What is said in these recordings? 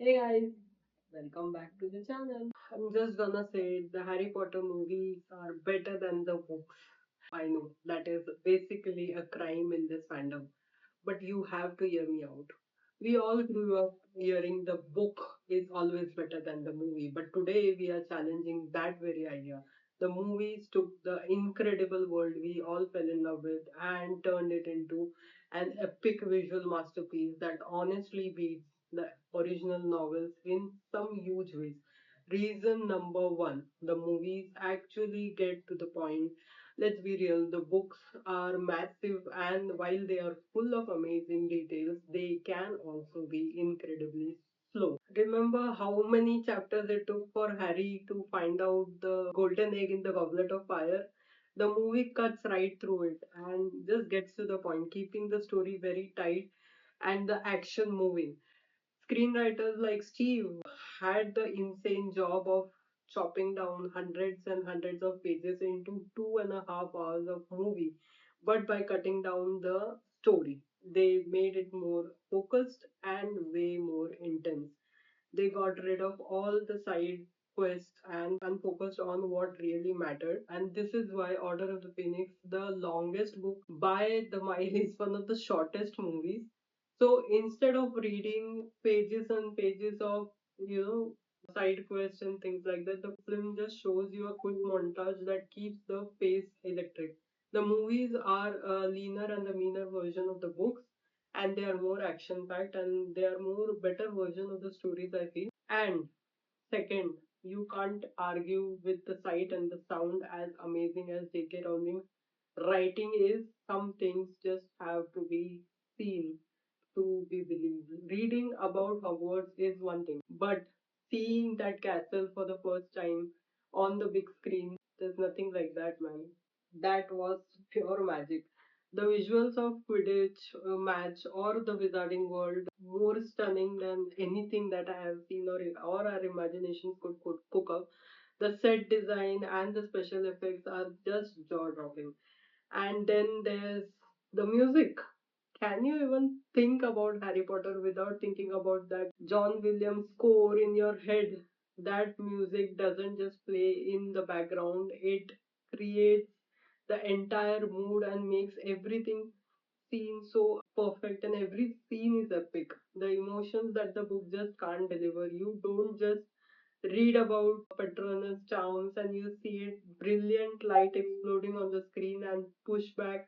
Hey guys, welcome back to the channel. I'm just gonna say the Harry Potter movies are better than the books. I know that is basically a crime in this fandom, but you have to hear me out. We all grew up hearing the book is always better than the movie, but today we are challenging that very idea. The movies took the incredible world we all fell in love with and turned it into an epic visual masterpiece that honestly beats the original novels in some huge ways. Reason number one, the movies actually get to the point. Let's be real, the books are massive, and while they are full of amazing details, they can also be incredibly slow. Remember how many chapters it took for Harry to find out the golden egg in the goblet of fire? The movie cuts right through it and just gets to the point, keeping the story very tight and the action moving. Screenwriters like Steve had the insane job of chopping down hundreds and hundreds of pages into 2.5 hours of movie, but by cutting down the story, they made it more focused and way more intense. They got rid of all the side quests and focused on what really mattered. And this is why Order of the Phoenix, the longest book by the mile, is one of the shortest movies. So instead of reading pages and pages of, you know, side quests and things like that, the film just shows you a quick montage that keeps the pace electric. The movies are a leaner and a meaner version of the books, and they are more action packed and they are more better version of the stories I feel. And second, you can't argue with the sight and the sound as amazing as J.K. Rowling's writing is. Some things just have to be seen to be believed. Reading about Hogwarts is one thing, but seeing that castle for the first time on the big screen, there's nothing like that, man. That was pure magic. The visuals of Quidditch match or the Wizarding World more stunning than anything that I have seen or our imaginations could cook up. The set design and the special effects are just jaw dropping. And then there's the music. Can you even think about Harry Potter without thinking about that John Williams score in your head? That music doesn't just play in the background, it creates the entire mood and makes everything seem so perfect, and every scene is epic. The emotions that the book just can't deliver. You don't just read about Patronus charms and you see it brilliant light exploding on the screen and push back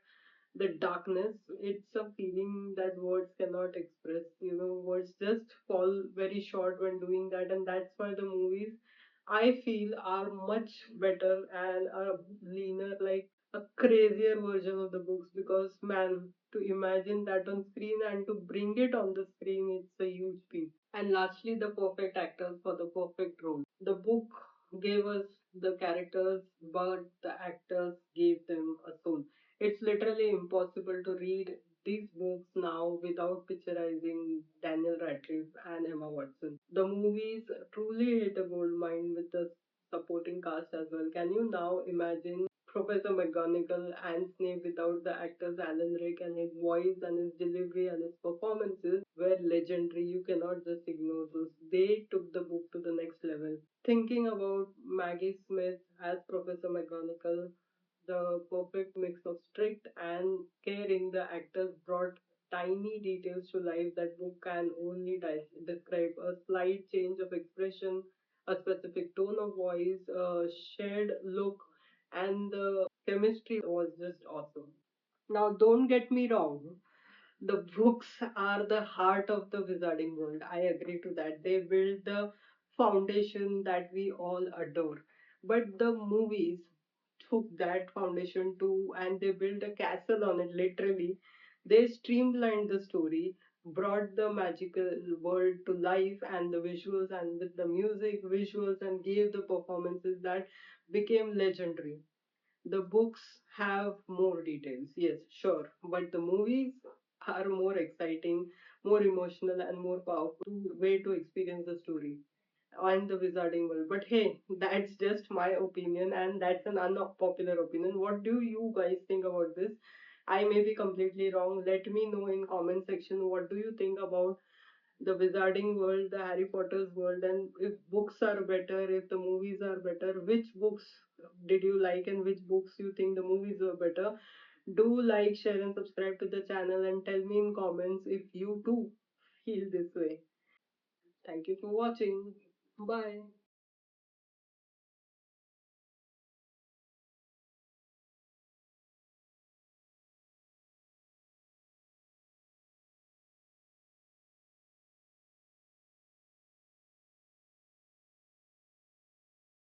the darkness. It's a feeling that words cannot express. You know, words just fall very short when doing that, and that's why the movies I feel are much better and are leaner, like a crazier version of the books. Because man, to imagine that on screen and to bring it on the screen, it's a huge feat. And lastly, the perfect actors for the perfect role. The book gave us the characters, but the actors gave them a soul. It's literally impossible to read these books now without picturizing Daniel Radcliffe and Emma Watson. The movies truly hit a gold mine with the supporting cast as well. Can you now imagine Professor McGonagall and Snape without the actors Alan Rick, and his voice and his delivery and his performances were legendary. You cannot just ignore those. They took the book to the next level. Thinking about Maggie Smith as Professor McGonagall, the perfect mix of strict and caring, the actors brought tiny details to life that book can only describe. A slight change of expression, a specific tone of voice, a shared look, and the chemistry was just awesome. Now, don't get me wrong, the books are the heart of the wizarding world. I agree to that. They build the foundation that we all adore. But the movies took that foundation too and they built a castle on it, literally. They streamlined the story, brought the magical world to life and the visuals, and with the music, visuals, and gave the performances that became legendary. The books have more details, yes, sure, but the movies are more exciting, more emotional, and more powerful way to experience the story and the wizarding world. But hey, that's just my opinion, and that's an unpopular opinion. What do you guys think about this? I may be completely wrong. Let me know in comment section what do you think about the wizarding world, the Harry Potter's world, and if books are better, if the movies are better, which books did you like and which books you think the movies were better? Do like, share, and subscribe to the channel and tell me in comments if you too feel this way. Thank you for watching. Bye.